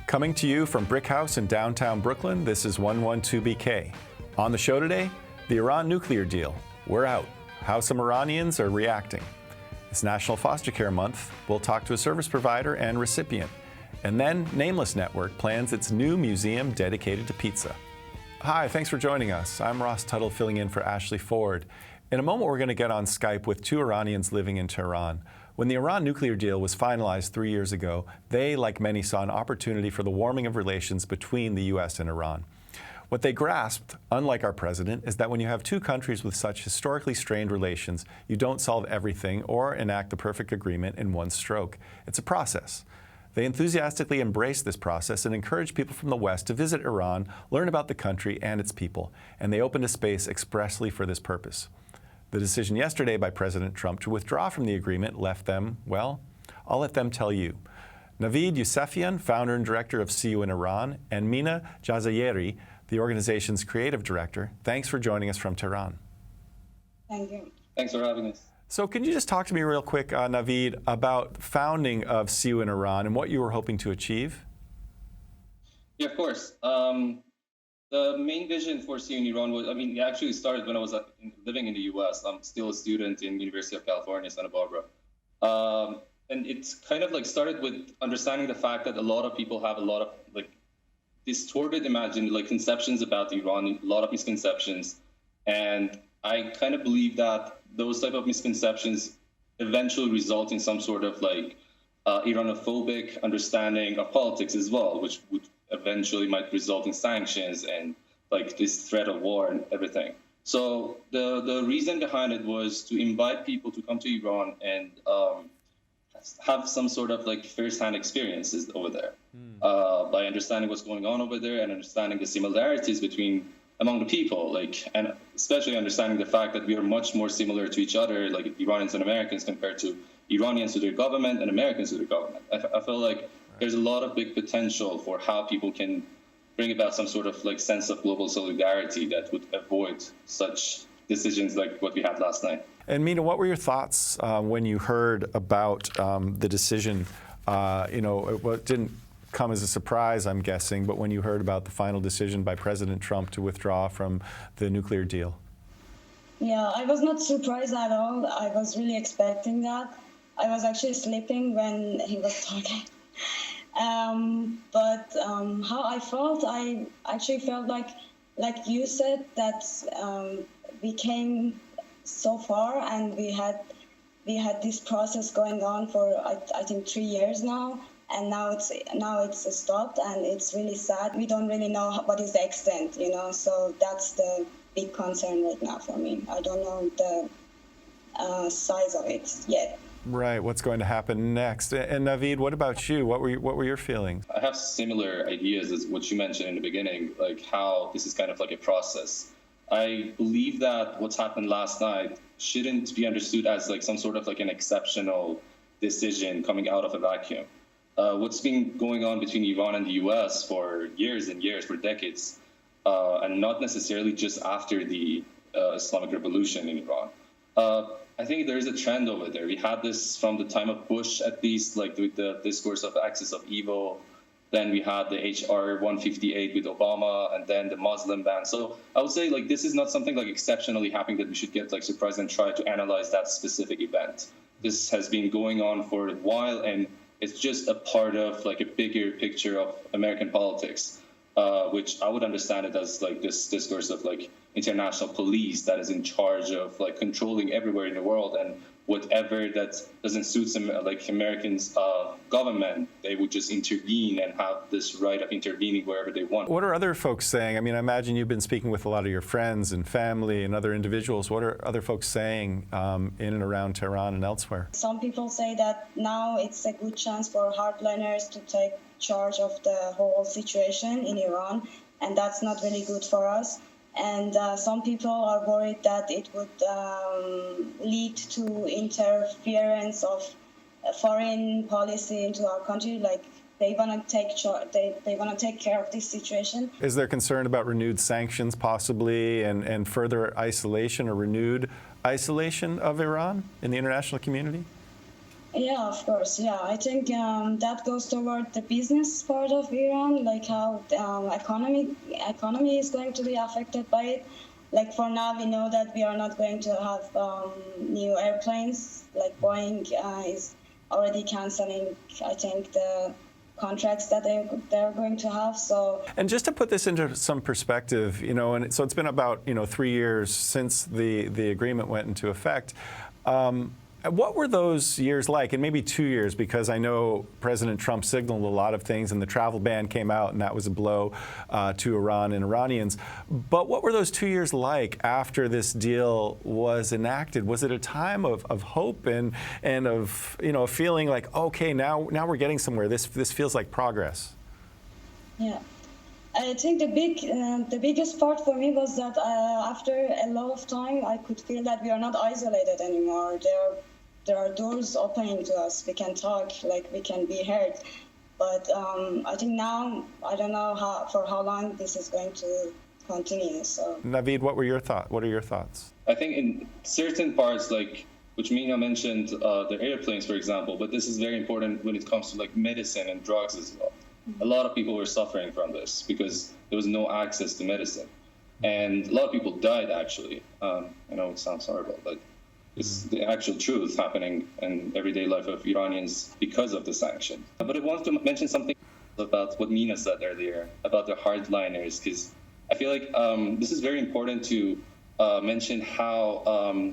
Coming to you from BRIC House in downtown Brooklyn, this is 112BK. On the show today, the Iran nuclear deal. We're out. How some Iranians are reacting. It's National Foster Care Month. We'll talk to a service provider and recipient. And then Nameless Network plans its new museum dedicated to pizza. Hi, thanks for joining us. I'm Ross Tuttle filling in for Ashley Ford. In a moment, we're going to get on Skype with two Iranians living in Tehran. When the Iran nuclear deal was finalized 3 years ago, they, like many, saw an opportunity for the warming of relations between the U.S. and Iran. What they grasped, unlike our president, is that when you have two countries with such historically strained relations, you don't solve everything or enact the perfect agreement in one stroke. It's a process. They enthusiastically embraced this process and encouraged people from the West to visit Iran, learn about the country and its people, and they opened a space expressly for this purpose. The decision yesterday by President Trump to withdraw from the agreement left them, well, I'll let them tell you. Navid Yousefian, founder and director of See You in Iran, and Mina, Jazayeri, the organization's creative director, thanks for joining us from Tehran. Thank you. Thanks for having us. So can you just talk to me real quick, Navid, about founding of See You in Iran and what you were hoping to achieve? Yeah, of course. The main vision for See You in Iran was, it actually started when I was living in the U.S. I'm still a student in University of California, Santa Barbara. And it's kind of started with understanding the fact that a lot of people have a lot of distorted conceptions about Iran, a lot of misconceptions. And I kind of believe that those type of misconceptions eventually result in some sort of Iranophobic understanding of politics as well, which would eventually might result in sanctions and this threat of war and everything. So the reason behind it was to invite people to come to Iran and have some sort of first-hand experiences over there by understanding what's going on over there and understanding the similarities among the people, and especially understanding the fact that we are much more similar to each other, like Iranians and Americans compared to Iranians to their government and Americans to their government. I feel like there's a lot of big potential for how people can bring about some sort of sense of global solidarity that would avoid such decisions like what we had last night. And Mina, what were your thoughts when you heard about the decision? It didn't come as a surprise, I'm guessing, but when you heard about the final decision by President Trump to withdraw from the nuclear deal? Yeah, I was not surprised at all. I was really expecting that. I was actually sleeping when he was talking. But how I felt, I actually felt like you said, that we came so far and we had this process going on for I think 3 years now, and now it's stopped, and it's really sad. We don't really know what is the extent, so that's the big concern right now for me. I don't know the size of it yet. Right, what's going to happen next? And Navid, what about you? What were your feelings? I have similar ideas as what you mentioned in the beginning, how this is kind of a process. I believe that what's happened last night shouldn't be understood as some sort of an exceptional decision coming out of a vacuum. What's been going on between Iran and the U.S. for years and years, for decades, and not necessarily just after the Islamic Revolution in Iran. I think there is a trend over there. We had this from the time of Bush, at least, with the discourse of axis of evil. Then we had the HR 158 with Obama, and then the Muslim ban. So I would say this is not something exceptionally happening that we should get surprised and try to analyze that specific event. This has been going on for a while, and it's just a part of a bigger picture of American politics, which I would understand it as this discourse of international police that is in charge of controlling everywhere in the world, and whatever that doesn't suit some Americans' government, they would just intervene and have this right of intervening wherever they want. What are other folks saying? I imagine you've been speaking with a lot of your friends and family and other individuals. What are other folks saying in and around Tehran and elsewhere? Some people say that now it's a good chance for hardliners to take charge of the whole situation in Iran, and that's not really good for us. And some people are worried that it would lead to interference of foreign policy into our country. They want to take care of this situation. Is there concern about renewed sanctions possibly and further isolation or renewed isolation of Iran in the international community? Yeah, of course. Yeah, I think that goes toward the business part of Iran, like how economy is going to be affected by it. Like for now, we know that we are not going to have new airplanes. Like Boeing is already canceling, I think, the contracts that they're going to have. So, and just to put this into some perspective, and so it's been about 3 years since the agreement went into effect. What were those years like? And maybe 2 years, because I know President Trump signaled a lot of things, and the travel ban came out, and that was a blow to Iran and Iranians. But what were those 2 years like after this deal was enacted? Was it a time of hope and of a feeling like, okay, now we're getting somewhere. This feels like progress. Yeah. I think the biggest part for me was that after a lot of time, I could feel that we are not isolated anymore. There are doors opening to us. We can talk, like we can be heard. But I think now, I don't know for how long this is going to continue. So, Navid, what are your thoughts? I think in certain parts, like which Mina mentioned, the airplanes, for example, but this is very important when it comes to like medicine and drugs as well. A lot of people were suffering from this because there was no access to medicine. And a lot of people died, actually. I know it sounds horrible, but it's the actual truth happening in everyday life of Iranians because of the sanctions. But I wanted to mention something about what Mina said earlier about the hardliners, because I feel like this is very important to mention how,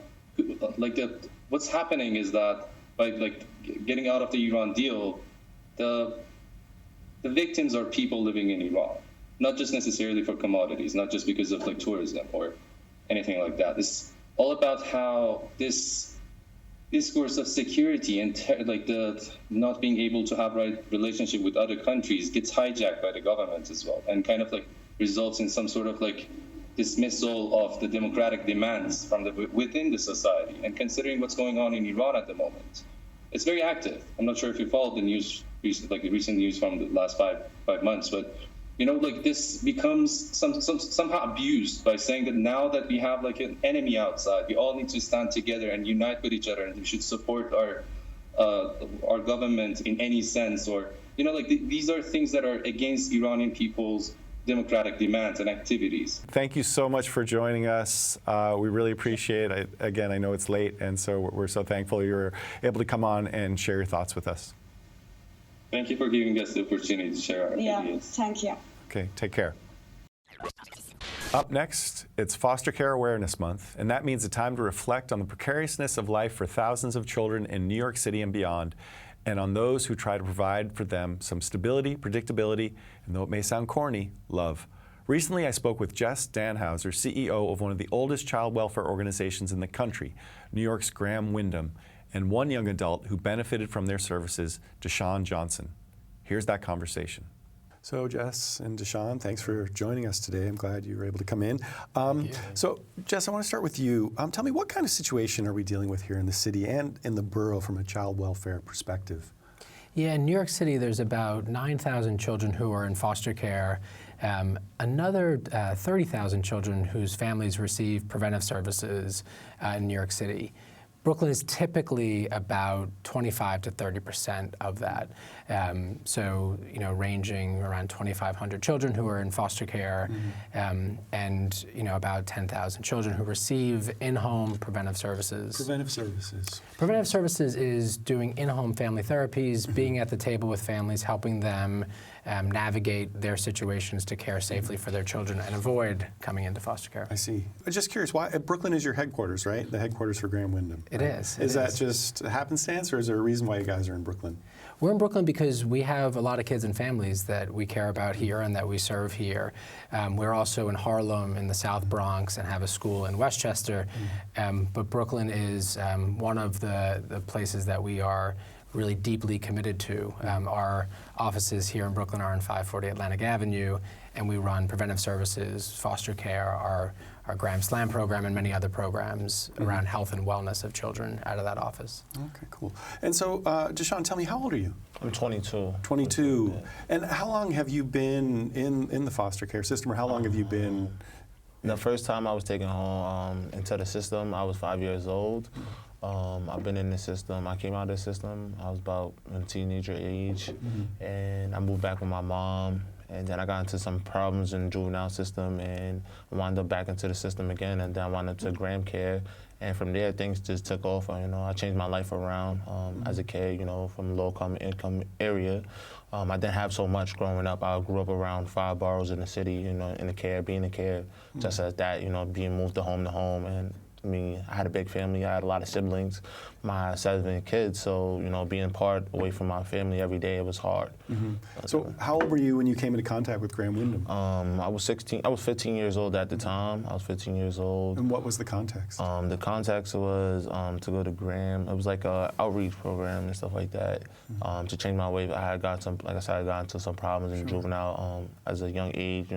what's happening is that by getting out of the Iran deal, the victims are people living in Iran, not just necessarily for commodities, not just because of like tourism or anything like that. It's all about how this discourse of security and the not being able to have right relationship with other countries gets hijacked by the government as well, and kind of like results in some sort of like dismissal of the democratic demands from within the society. And considering what's going on in Iran at the moment, it's very active. I'm not sure if you followed the news, the recent news from the last five months, but this becomes somehow abused by saying that now that we have like an enemy outside, we all need to stand together and unite with each other, and we should support our government in any sense, or these are things that are against Iranian people's democratic demands and activities. Thank you so much for joining us. We really appreciate it. Again, I know it's late, and so we're so thankful you were able to come on and share your thoughts with us. Thank you for giving us the opportunity to share our ideas. Thank you. Okay, take care. Up next, it's Foster Care Awareness Month, and that means a time to reflect on the precariousness of life for thousands of children in New York City and beyond, and on those who try to provide for them some stability, predictability, and though it may sound corny, love. Recently, I spoke with Jess Dannhauser, CEO of one of the oldest child welfare organizations in the country, New York's Graham-Windham, and one young adult who benefited from their services, Dashaun Johnson. Here's that conversation. So Jess and Dashaun, thanks for joining us today. I'm glad you were able to come in. So Jess, I want to start with you. Tell me, what kind of situation are we dealing with here in the city and in the borough from a child welfare perspective? Yeah, in New York City, there's about 9,000 children who are in foster care. Another 30,000 children whose families receive preventive services in New York City. Brooklyn is typically about 25 to 30% of that. So, ranging around 2,500 children who are in foster care, and, about 10,000 children who receive in-home preventive services. Preventive services. Preventive services is doing in-home family therapies, being at the table with families, helping them navigate their situations to care safely for their children and avoid coming into foster care. I see. I'm just curious, why Brooklyn is your headquarters, right? The headquarters for Graham-Windham. It is. Is that just happenstance, or is there a reason why you guys are in Brooklyn? We're in Brooklyn because we have a lot of kids and families that we care about here and that we serve here. We're also in Harlem in the South Bronx and have a school in Westchester. But Brooklyn is one of the places that we are really deeply committed to. Our offices here in Brooklyn are on 540 Atlantic Avenue, and we run preventive services, foster care, our Graham Slam program, and many other programs around health and wellness of children out of that office. Okay, cool. And so, Dashaun, tell me, how old are you? I'm 22. 22. Yeah. And how long have you been in the foster care system, or how long have you been? The first time I was taken home into the system, I was 5 years old. I've been in the system. I came out of the system. I was about in teenager age, and I moved back with my mom. And then I got into some problems in the juvenile system and wound up back into the system again. And then I wound up to Graham Care. And from there, things just took off. I changed my life around as a kid, from a low income area. I didn't have so much growing up. I grew up around 5 boroughs in the city, in the care, being in care, just as that, being moved to home. And I had a big family. I had a lot of siblings, my 7 kids. So, being apart away from my family every day, it was hard. So how old were you when you came into contact with Graham-Windham? I was 16. I was 15 years old at the time. I was 15 years old. And what was the context? The context was to go to Graham. It was like a outreach program and stuff like that to change my way. I got into some problems in juvenile as a young age.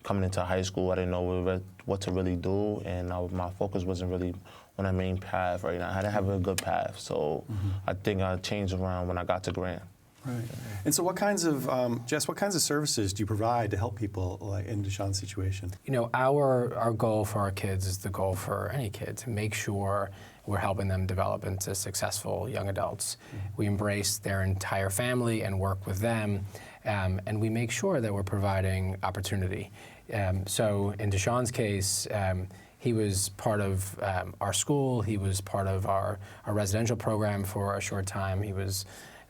Coming into high school, I didn't know what to really do, and my focus wasn't really on that main path right now. I didn't have a good path, so I think I changed around when I got to Graham. Right. And so what kinds of, Jess, what kinds of services do you provide to help people like in Dashaun's situation? Our goal for our kids is the goal for any kid, to make sure we're helping them develop into successful young adults. We embrace their entire family and work with them, and we make sure that we're providing opportunity. So in Dashaun's case, he was part of our school. He was part of our residential program for a short time. He was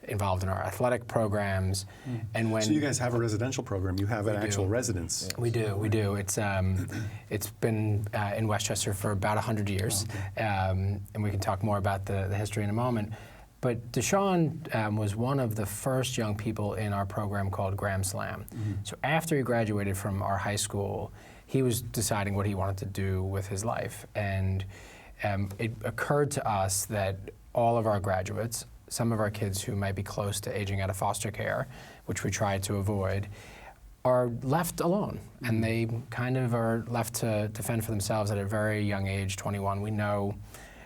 involved in our athletic programs. And when so you guys have a residential program. You have an actual residence. We do. It's been in Westchester for about 100 years. And we can talk more about the history in a moment. But Dashaun was one of the first young people in our program called Graham Slam. So after he graduated from our high school, he was deciding what he wanted to do with his life. And it occurred to us that all of our graduates, some of our kids who might be close to aging out of foster care, which we try to avoid, are left alone. And they kind of are left to fend for themselves at a very young age, 21. We know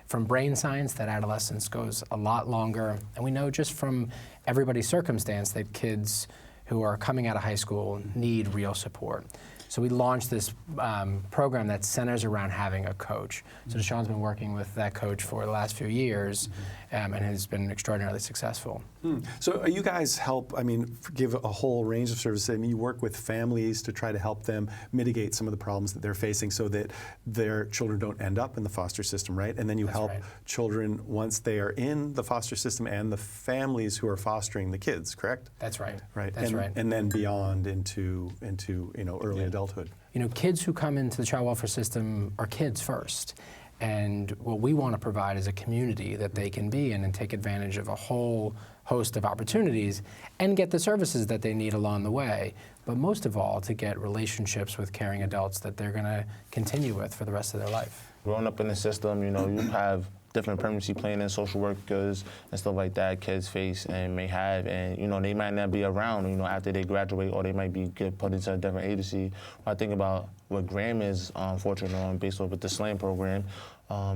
from brain science that adolescence goes a lot longer. And we know just from everybody's circumstance that kids who are coming out of high school need real support. So we launched this program that centers around having a coach. So Dashaun's been working with that coach for the last few years and has been extraordinarily successful. So you guys help, give a whole range of services. You work with families to try to help them mitigate some of the problems that they're facing so that their children don't end up in the foster system, right? And then you help children once they are in the foster system and the families who are fostering the kids, correct? That's right. That's right. And then beyond into early adulthood. Kids who come into the child welfare system are kids first. And what we want to provide is a community that they can be in and take advantage of a whole host of opportunities and get the services that they need along the way. But most of all, to get relationships with caring adults that they're going to continue with for the rest of their life. Growing up in the system, you have different permanency planning, social workers, and stuff like that kids face and may have, and they might not be around, after they graduate, or they might be put into a different agency. When I think about what Graham is fortunate on, based off with the SLAM program,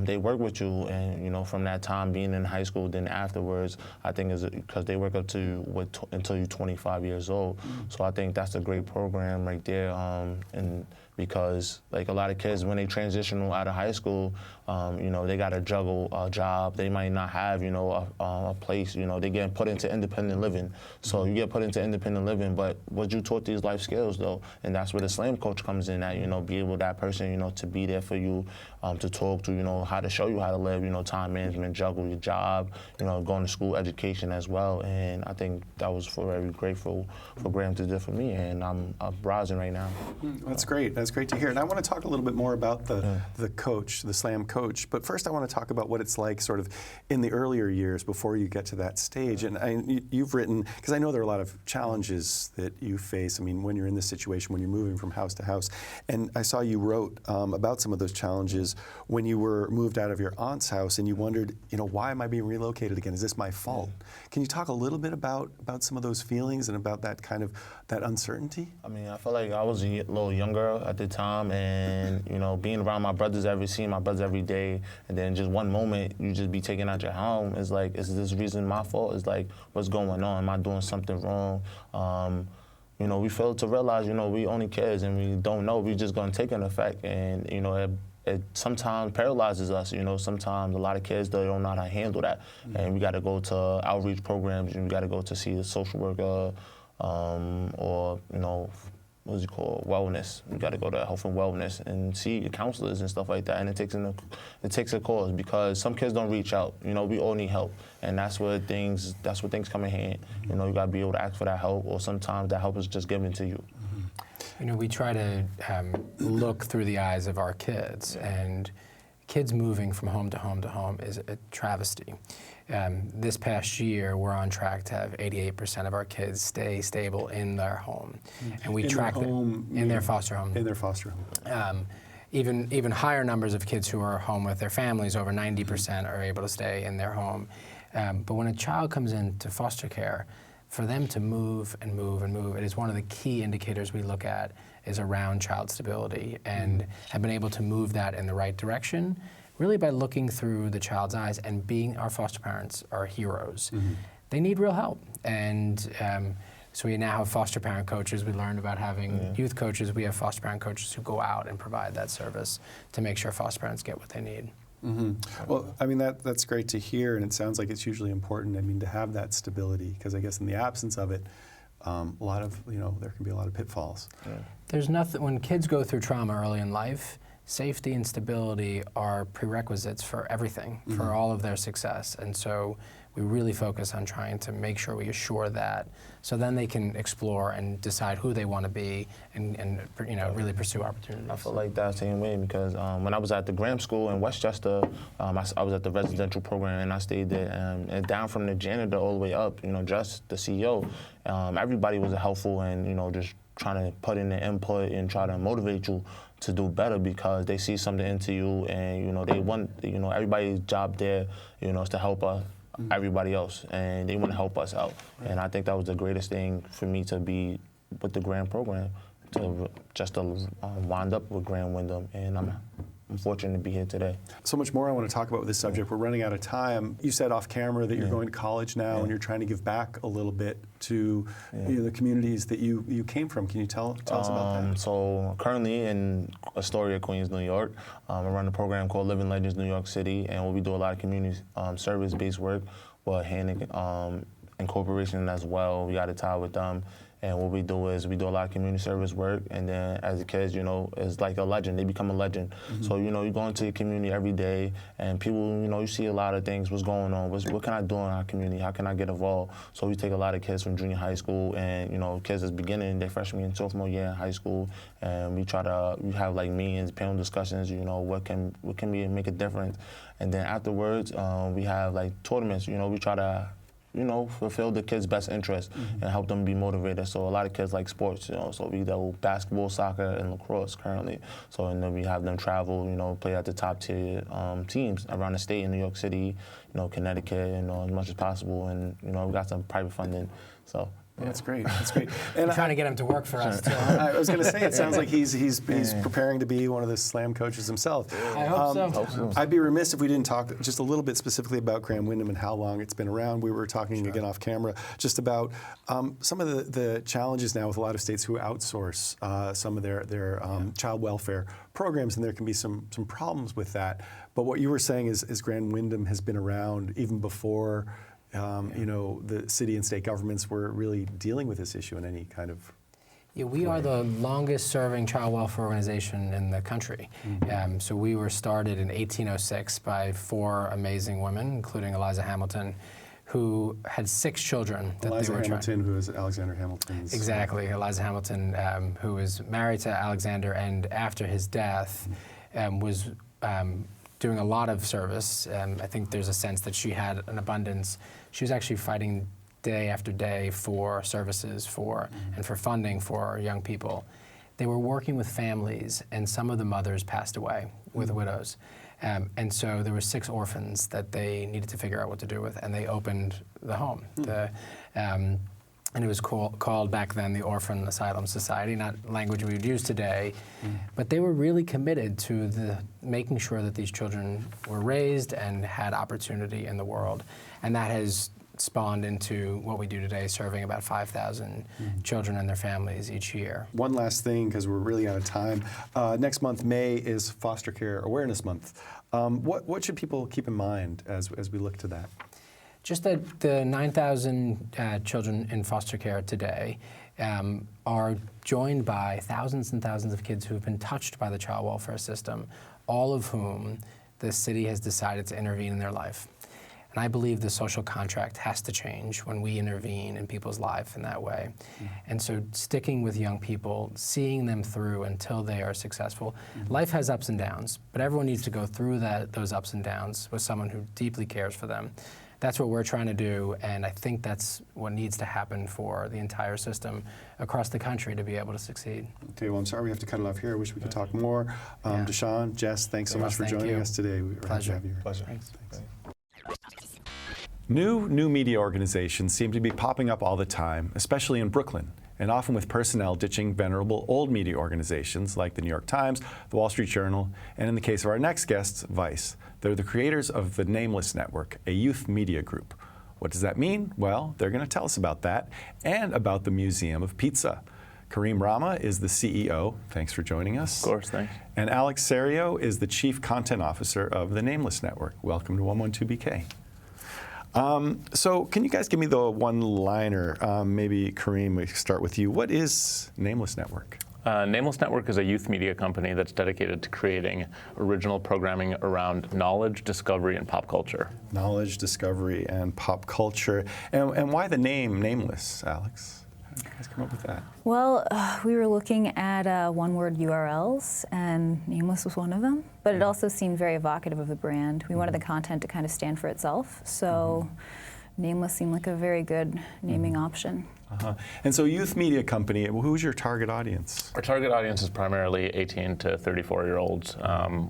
they work with you, and from that time being in high school, then afterwards, I think is because they work up to until you're 25 years old. So I think that's a great program right there, and because like a lot of kids, when they transition out of high school, they got to juggle a job. They might not have, a place. They get put into independent living. So you get put into independent living, but was you taught these life skills though? And that's where the SLAM coach comes in. At be able that person, to be there for you, to talk to, how to show you how to live. Time management, juggle your job, going to school, education as well. And I think that was very grateful for Graham to do for me, and I'm rising right now. That's great. That's great to hear. And I want to talk a little bit more about the coach, the SLAM coach. But first I want to talk about what it's like sort of in the earlier years before you get to that stage. And you've written, because I know there are a lot of challenges that you face, when you're in this situation, when you're moving from house to house. And I saw you wrote about some of those challenges when you were moved out of your aunt's house and you wondered, why am I being relocated again? Is this my fault? Can you talk a little bit about some of those feelings and about that kind of, that uncertainty? I feel like I was a little younger at the time, and being around my brothers seeing my brothers every day, and then just one moment you just be taken out your home. It's like, is this reason my fault? It's like, what's going on? Am I doing something wrong? We fail to realize, we only kids and we don't know. We just gonna take an effect, and it sometimes paralyzes us. Sometimes a lot of kids, they don't know how to handle that. And we got to go to outreach programs, and we got to go to see a social worker or, what's it called, wellness. We got to go to health and wellness and see your counselors and stuff like that. And it takes a cause, because some kids don't reach out. We all need help, and that's where things come in hand. You got to be able to ask for that help, or sometimes that help is just given to you. We try to look through the eyes of our kids, and kids moving from home to home to home is a travesty. This past year, we're on track to have 88% of our kids stay stable in their home, and we track them in their foster home. In their foster home. Even higher numbers of kids who are home with their families, over 90% are able to stay in their home. But when a child comes into foster care, for them to move and move and move, it is one of the key indicators we look at is around child stability, and have been able to move that in the right direction, really by looking through the child's eyes and being our foster parents are heroes. They need real help, and so we now have foster parent coaches. We learned about having youth coaches. We have foster parent coaches who go out and provide that service to make sure foster parents get what they need. Well, I mean, that's great to hear, and it sounds like it's hugely important, to have that stability, because I guess in the absence of it, a lot of, there can be a lot of pitfalls. There's nothing, when kids go through trauma early in life, safety and stability are prerequisites for everything, for all of their success. And so we really focus on trying to make sure we assure that, so then they can explore and decide who they want to be, and really pursue opportunities. I feel like that same way, because when I was at the Graham School in Westchester, I was at the residential program, and I stayed there, and down from the janitor all the way up, Jess, the CEO, everybody was helpful, and just trying to put in the input and try to motivate you to do better, because they see something into you, and they want, everybody's job there, is to help us. Everybody else, and they want to help us out. And I think that was the greatest thing for me to be with the Graham program, to wind up with Graham-Windham, and I'm fortunate to be here today. So much more I want to talk about with this subject. We're running out of time. You said off camera that you're going to college now, and you're trying to give back a little bit to the communities that you came from. Can you tell us about that? So currently in Astoria, Queens, New York, I run a program called Living Legends New York City, and we do a lot of community service-based work with Hand Incorporation as well. We got a tie with them. And what we do is we do a lot of community service work, and then as a kid, it's like a legend. They become a legend. So, you go into your community every day, and people, you see a lot of things, what's going on, what can I do in our community, how can I get involved? So we take a lot of kids from junior high school, and, kids that's beginning their freshman and sophomore year in high school, and we have like meetings, panel discussions, what can we make a difference? And then afterwards, we have like tournaments, we try to fulfill the kids' best interest and help them be motivated. So a lot of kids like sports, so we do basketball, soccer, and lacrosse currently. So, and then we have them travel, play at the top tier teams around the state in New York City, Connecticut, as much as possible. And, we got some private funding, so. Well, that's great. That's great. And trying to get him to work for us too. I was going to say, it sounds like he's preparing to be one of the slam coaches himself. I hope so. I'd be remiss if we didn't talk just a little bit specifically about Graham-Windham and how long it's been around. We were talking again off camera just about some of the challenges now with a lot of states who outsource some of their child welfare programs, and there can be some problems with that. But what you were saying is Graham-Windham has been around even before the city and state governments were really dealing with this issue in any kind of we are the longest serving child welfare organization in the country. So we were started in 1806 by 4 amazing women, including Eliza Hamilton, who had 6 children. Eliza Hamilton, who is Alexander Hamilton's... Exactly, Eliza Hamilton, who was married to Alexander, and after his death was doing a lot of service. I think there's a sense that she had an abundance. She was actually fighting day after day for services and for funding for young people. They were working with families, and some of the mothers passed away with widows. And so there were 6 orphans that they needed to figure out what to do with, and they opened the home. And it was called back then the Orphan Asylum Society, not language we would use today. But they were really committed to making sure that these children were raised and had opportunity in the world. And that has spawned into what we do today, serving about 5,000 children and their families each year. One last thing, because we're really out of time. Next month, May, is Foster Care Awareness Month. What should people keep in mind as we look to that? Just that the 9,000 children in foster care today are joined by thousands and thousands of kids who have been touched by the child welfare system, all of whom the city has decided to intervene in their life. And I believe the social contract has to change when we intervene in people's life in that way. And so sticking with young people, seeing them through until they are successful. Life has ups and downs, but everyone needs to go through those ups and downs with someone who deeply cares for them. That's what we're trying to do, and I think that's what needs to happen for the entire system across the country to be able to succeed. Okay, well, I'm sorry we have to cut it off here. I wish we could talk more. Dashaun, Jess, thanks so much for joining us today. We're happy to have you here. Pleasure. Thanks. New media organizations seem to be popping up all the time, especially in Brooklyn, and often with personnel ditching venerable old media organizations like the New York Times, the Wall Street Journal, and in the case of our next guests, Vice. They're the creators of the Nameless Network, a youth media group. What does that mean? Well, they're going to tell us about that and about the Museum of Pizza. Kareem Rama is the CEO. Thanks for joining us. Of course, thanks. And Alex Serio is the Chief Content Officer of the Nameless Network. Welcome to 112BK. So can you guys give me the one-liner? Maybe, Kareem, we start with you. What is Nameless Network? Nameless Network is a youth media company that's dedicated to creating original programming around knowledge, discovery, and pop culture. Knowledge, discovery, and pop culture. And why the name Nameless, Alex? How did you guys come up with that? Well, we were looking at one-word URLs, and Nameless was one of them. But it also seemed very evocative of the brand. We wanted the content to kind of stand for itself, so Nameless seemed like a very good naming option. And so youth media company, who's your target audience? Our target audience is primarily 18 to 34-year-olds.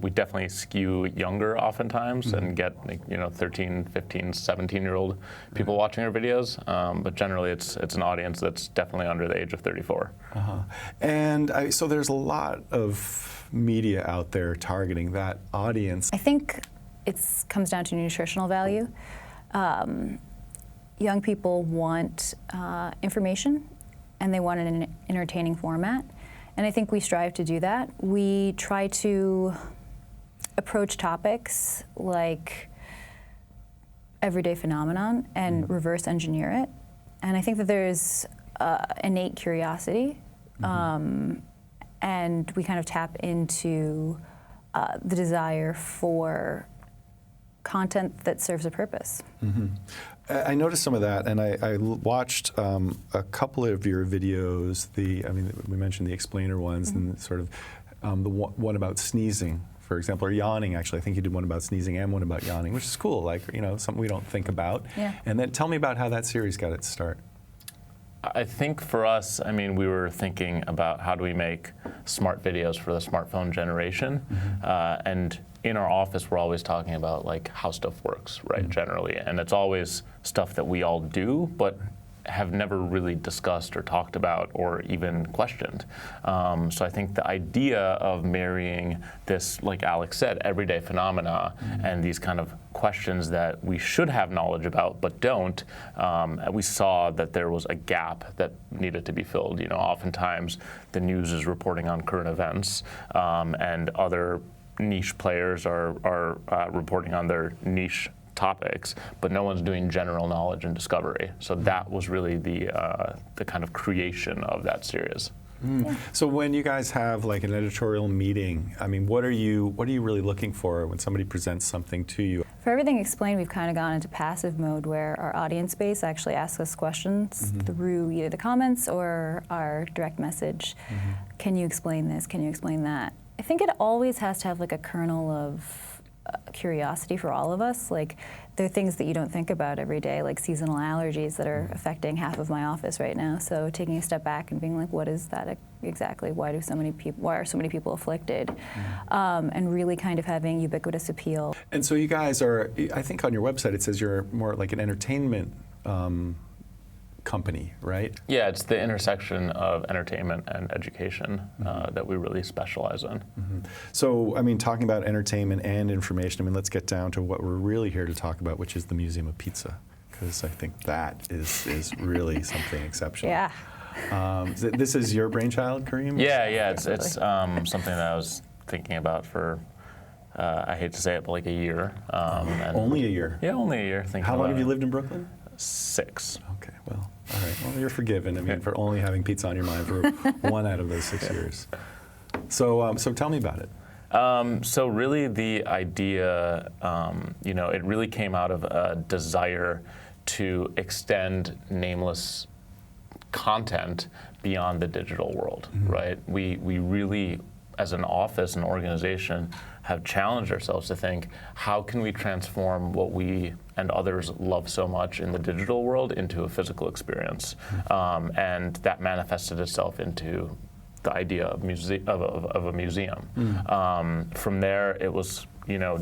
We definitely skew younger oftentimes and get 13, 15, 17-year-old people watching our videos. But generally it's an audience that's definitely under the age of 34. And so there's a lot of media out there targeting that audience. I think it comes down to nutritional value. Young people want information, and they want an entertaining format. And I think we strive to do that. We try to approach topics like everyday phenomenon and reverse engineer it. And I think that there's innate curiosity, and we kind of tap into the desire for content that serves a purpose. I noticed some of that, and I watched a couple of your videos. We mentioned the explainer ones, and sort of the one about sneezing, for example, or yawning. Actually, I think you did one about sneezing and one about yawning, which is cool. Like something we don't think about. Yeah. And then tell me about how that series got its start. I think for us, we were thinking about how do we make smart videos for the smartphone generation, and in our office, we're always talking about like how stuff works, right? Generally, and it's always stuff that we all do, but have never really discussed or talked about or even questioned. So I think the idea of marrying this, like Alex said, everyday phenomena and these kind of questions that we should have knowledge about but don't, we saw that there was a gap that needed to be filled. Oftentimes the news is reporting on current events, and other niche players are reporting on their niche topics, but no one's doing general knowledge and discovery. So that was really the kind of creation of that series. So when you guys have like an editorial meeting, what are you really looking for when somebody presents something to you? For Everything Explained, we've kind of gone into passive mode where our audience base actually asks us questions through either the comments or our direct message. Can you explain this? Can you explain that? I think it always has to have like a kernel of curiosity for all of us. Like, there are things that you don't think about every day, like seasonal allergies that are affecting half of my office right now. So taking a step back and being like, what is that exactly? Why are so many people afflicted? And really kind of having ubiquitous appeal. And so you guys are, I think on your website it says you're more like an entertainment company, right? Yeah, it's the intersection of entertainment and education that we really specialize in. So, talking about entertainment and information, let's get down to what we're really here to talk about, which is the Museum of Pizza. because I think that is really something exceptional. Yeah. This is your brainchild, Kareem? Yeah. It's something that I was thinking about for, I hate to say it, but like a year. And Only a year? Yeah, only a year. How long have you lived in Brooklyn? 6. Okay, well, all right. Well, you're forgiven. I mean, for only having pizza on your mind for 1 out of those 6 years. So tell me about it. So really the idea, it really came out of a desire to extend Nameless content beyond the digital world, right? We really, as an office and organization, have challenged ourselves to think, how can we transform what we and others love so much in the digital world into a physical experience? And that manifested itself into the idea of a museum. From there, it was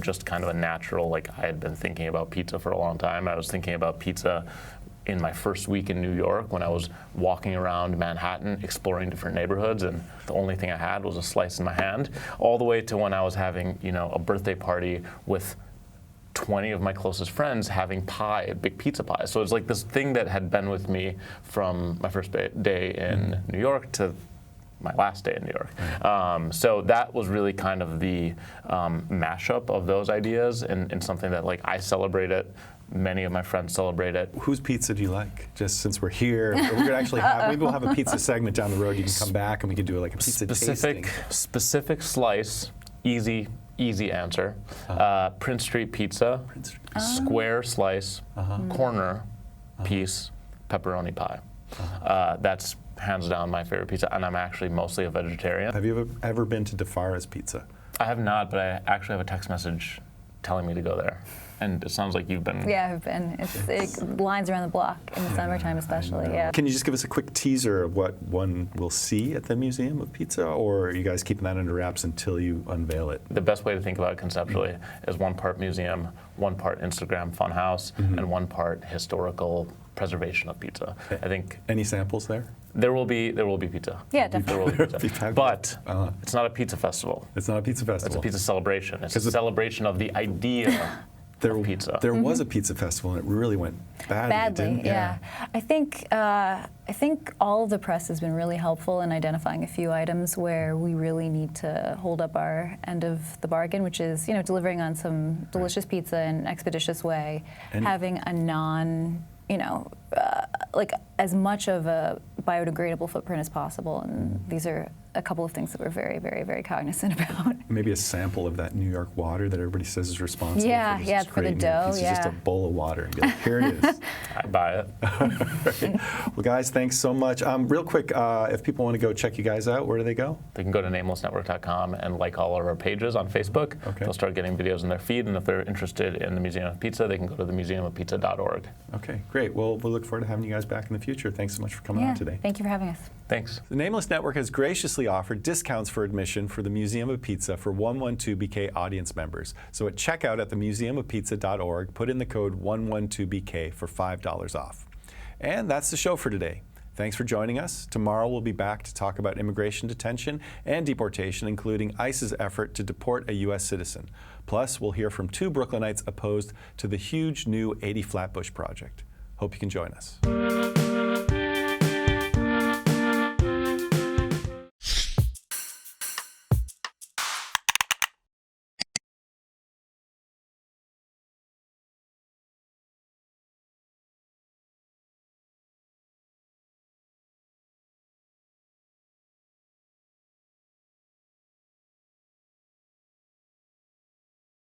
just kind of a natural, like I had been thinking about pizza for a long time. I was thinking about pizza in my first week in New York when I was walking around Manhattan exploring different neighborhoods, and the only thing I had was a slice in my hand, all the way to when I was having a birthday party with 20 of my closest friends having pie, big pizza pie. So it's like this thing that had been with me from my first day in New York to my last day in New York. So that was really kind of the mashup of those ideas and something that like I celebrate it. Many of my friends celebrate it. Whose pizza do you like? Just since we're here, we're going to actually have, maybe we'll have a pizza segment down the road. You can come back and we can do like a pizza tasting. Specific slice, easy answer. Prince Street Pizza, square slice, corner piece, pepperoni pie. That's hands down my favorite pizza, and I'm actually mostly a vegetarian. Have you ever been to DeFara's Pizza? I have not, but I actually have a text message telling me to go there. And it sounds like you've been. Yeah, I've been. It lines around the block in the summertime especially, yeah. Can you just give us a quick teaser of what one will see at the Museum of Pizza, or are you guys keeping that under wraps until you unveil it? The best way to think about it conceptually is 1 part museum, 1 part Instagram funhouse, and 1 part historical preservation of pizza. I think. Any samples there? There will be pizza. Yeah, definitely. There will be pizza. But it's not a pizza festival. It's not a pizza festival. It's a pizza celebration. It's a celebration of the idea of pizza. There was a pizza festival and it really went badly. Yeah. I think all of the press has been really helpful in identifying a few items where we really need to hold up our end of the bargain, which is delivering on some delicious pizza in an expeditious way, and having a non like as much of a biodegradable footprint as possible, and these are a couple of things that we're very, very, very cognizant about. Maybe a sample of that New York water that everybody says is responsible for this for the dough. It's just a bowl of water and be like, here it is. I buy it. Right. Well, guys, thanks so much. Real quick, if people want to go check you guys out, where do they go? They can go to namelessnetwork.com and like all of our pages on Facebook. Okay. They'll start getting videos in their feed, and if they're interested in the Museum of Pizza, they can go to themuseumofpizza.org. Okay, great. Well, we'll look forward to having you guys back in the future. Thanks so much for coming on today. Thank you for having us. Thanks. The Nameless Network has graciously offered discounts for admission for the Museum of Pizza for 112BK audience members. So at checkout at themuseumofpizza.org, put in the code 112BK for $5 off. And that's the show for today. Thanks for joining us. Tomorrow we'll be back to talk about immigration detention and deportation, including ICE's effort to deport a U.S. citizen. Plus, we'll hear from 2 Brooklynites opposed to the huge new 80 Flatbush project. Hope you can join us.